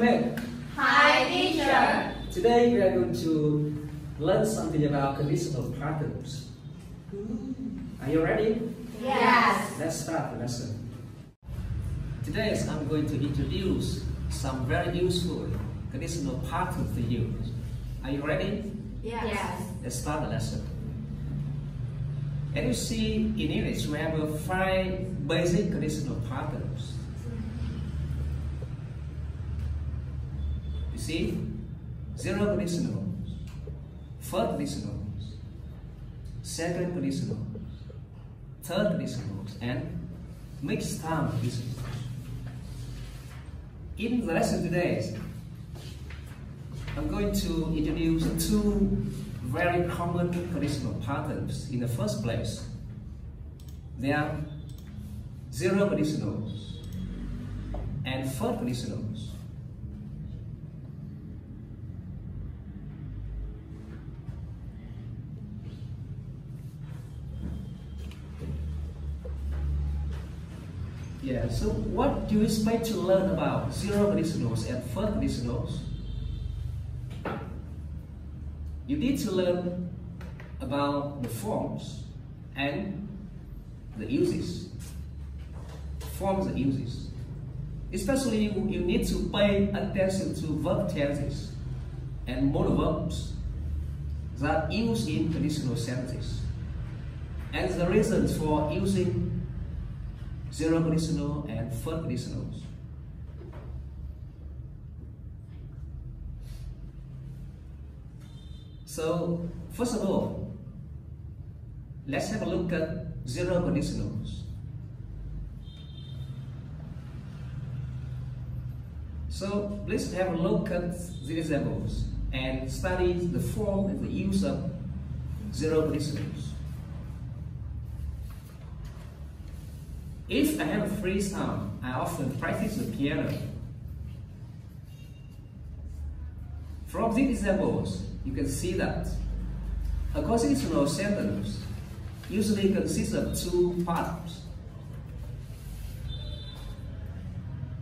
Nguyễn. Hi, teacher. Today we are going to learn something about conditional particips. Are you ready? Yes. Let's start the lesson. Today I'm going to introduce some very useful conditional participles to you. Are you ready? Yes. Let's start the lesson. As you see in English, we have 5 basic conditional participles. You see, zero conditional, first conditional, second conditional, third conditional, and mixed time conditional. In the lesson today, I'm going to introduce 2 very common conditional patterns. In the first place, there are zero conditionals and third conditionals. Yeah, so what do you expect to learn about zero conditionals and third conditionals? You need to learn about the forms and the uses. Forms and uses. Especially you need to pay attention to verb tenses and modal verbs that are used in conditional sentences. And the reasons for using zero conditional and third conditionals. So, first of all, let's have a look at zero conditionals. So, let's have a look at the examples and study the form and the use of zero conditionals. If I have a free time, I often practice the piano. From these examples, you can see that a conditional sentence usually consists of 2 parts: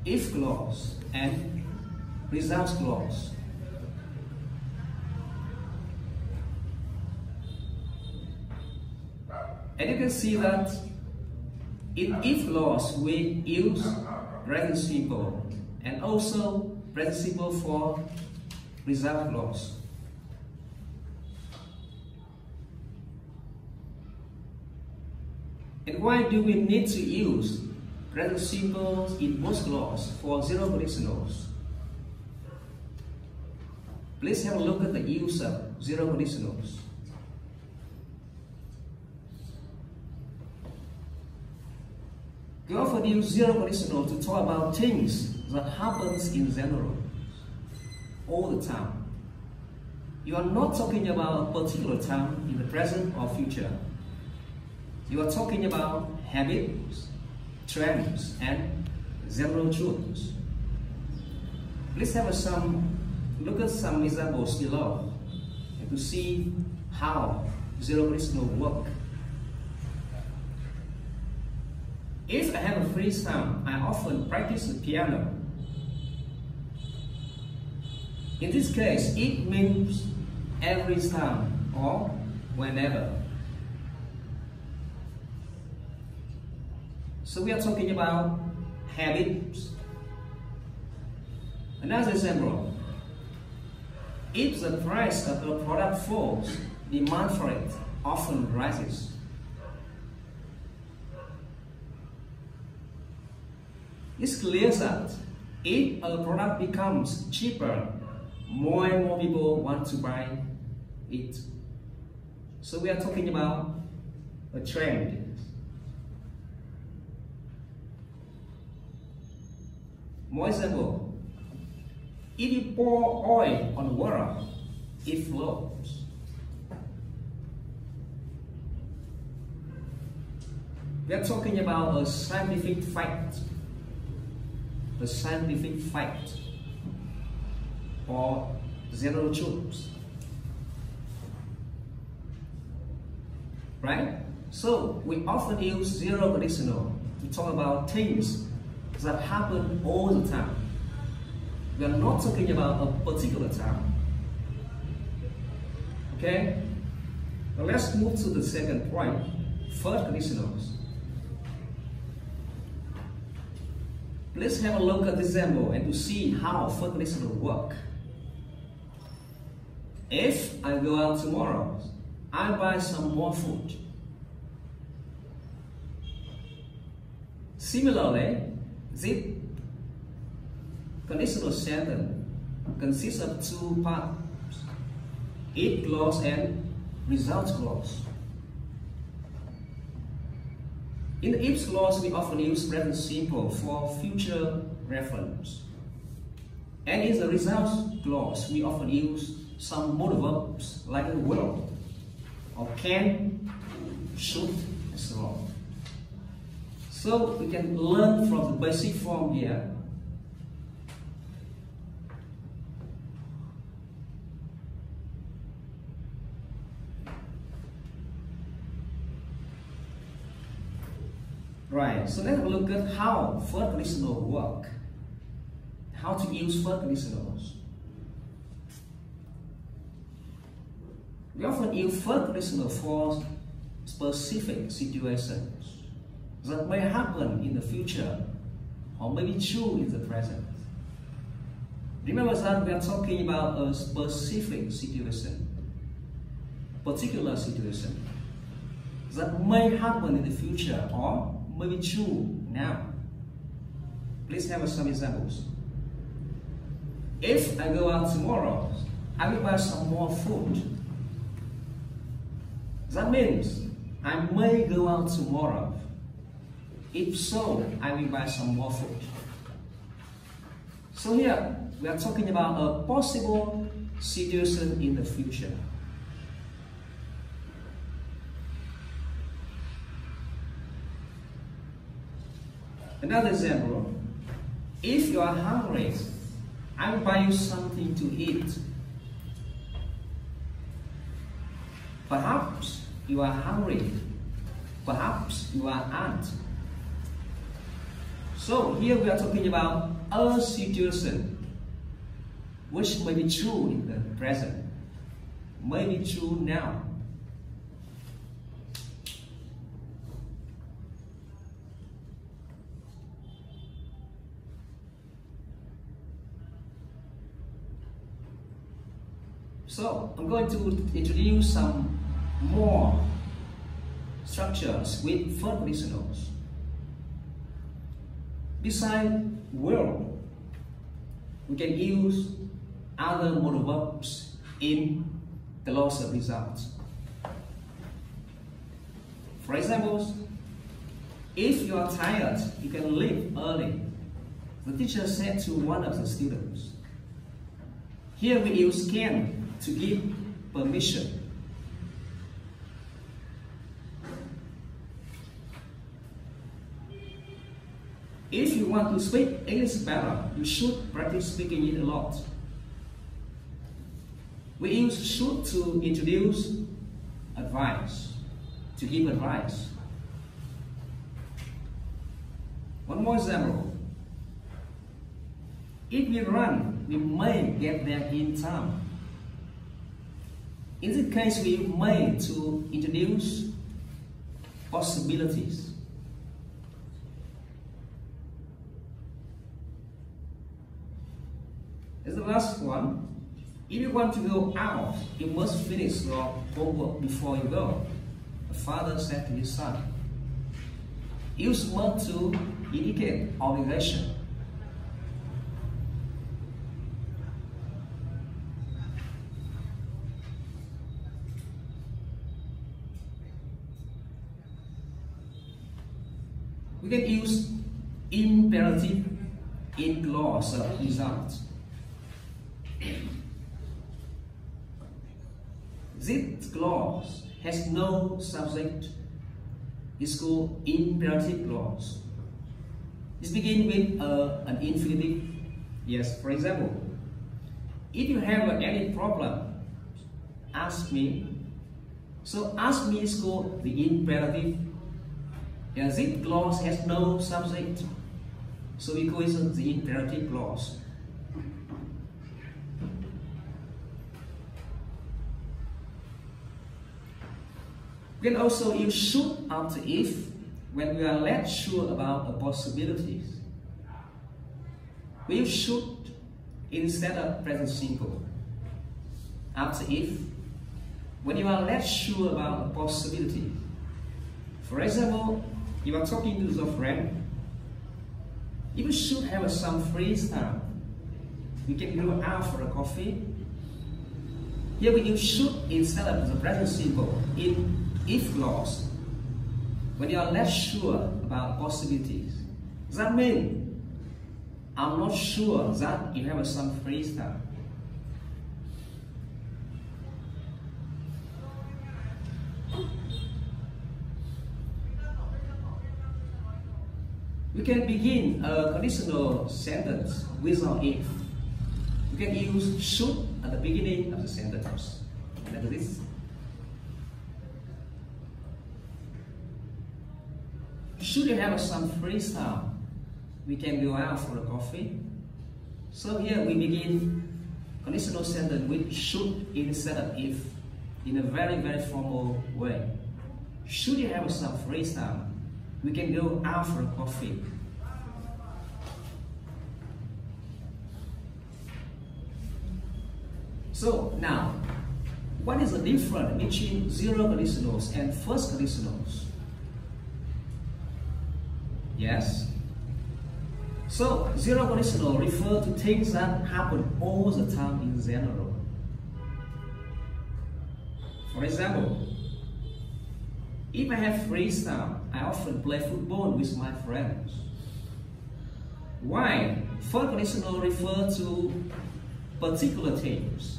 if clause and result clause. And you can see that in if clause we use present simple and also present simple for result clause. And why do we need to use present simple in both clauses for zero conditionals? Please have a look at the use of zero conditionals. We often use zero conditional to talk about things that happens in general, all the time. You are not talking about a particular time in the present or future. You are talking about habits, trends, and general truths. Let's have look at some examples below and to see how zero conditional work. If I have a free time, I often practice the piano. In this case, it means every time or whenever. So we are talking about habits. Another example, if the price of a product falls, demand for it often rises. It's clear that if a product becomes cheaper, more and more people want to buy it. So we are talking about a trend. More example, if you pour oil on water, it flows. We are talking about a scientific fact. A scientific fact or general truths. Right? So we often use zero conditional to talk about things that happen all the time. We are not talking about a particular time. Okay? Now let's move to the second point, third conditionals. Let's have a look at this example and to see how third conditional work. If I go out tomorrow, I buy some more food. Similarly, this conditional sentence consists of two parts, if clause and result clause. In the if clause, we often use present simple for future reference. And in the result clause, we often use some modal verbs like will, or can, should, and so on. So we can learn from the basic form here. Right, so let's look at how third conditional work. How to use third conditionals. We often use third conditional for specific situations that may happen in the future or may be true in the present. Remember that we are talking about a specific situation, particular situation that may happen in the future or may be true now. Please have some examples. If I go out tomorrow, I will buy some more food. That means I may go out tomorrow. If so, I will buy some more food. So here, we are talking about a possible situation in the future. Another example, if you are hungry, I will buy you something to eat. Perhaps you are hungry. Perhaps you are aren't. So here we are talking about a situation which may be true in the present, may be true now. So I'm going to introduce some more structures with third conditionals. Besides will, we can use other modal verbs in the clause of results. For example, if you are tired, you can leave early. The teacher said to one of the students. Here we use can to give permission. If you want to speak English better, you should practice speaking it a lot. We use should to introduce advice, to give advice. One more example. If we run, we may get there in time. In this case, we may to introduce possibilities. As the last one, if you want to go out, you must finish your homework before you go. The father said to his son. Use must to indicate obligation. We can use imperative in clause of results. This clause has no subject. It's called imperative clause. It begins with an infinitive. Yes, for example, if you have any problem, ask me. So ask me is called the imperative. And this clause has no subject. So we call it the imperative clause. We can also use should after if when we are less sure about a possibility. We use should instead of present simple. After if, when you are less sure about a possibility. For example, you are talking to your friend. If you should have some free time, we can go out for a coffee. Here we use should instead of the present simple in if clause. When you are less sure about possibilities, that means I'm not sure that you have some free time. We can begin a conditional sentence without if. We can use should at the beginning of the sentence. Like this. Should you have some free time, we can go out for a coffee. So here we begin conditional sentence with should instead of if in a very, very formal way. Should you have some free time, we can go out for a coffee. So now, what is the difference between zero conditionals and first conditionals? Yes. So zero conditional refer to things that happen all the time in general. For example, if I have free time, I often play football with my friends. Why? First conditional refer to particular things,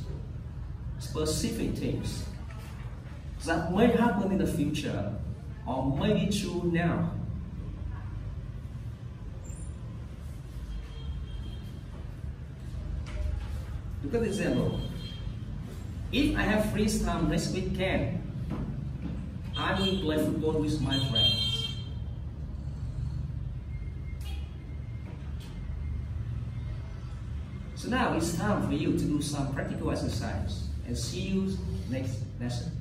specific things that may happen in the future or may be true now. Look at the example. If I have free time next weekend, I will play football with my friends. So now it's time for you to do some practical exercise and see you next lesson.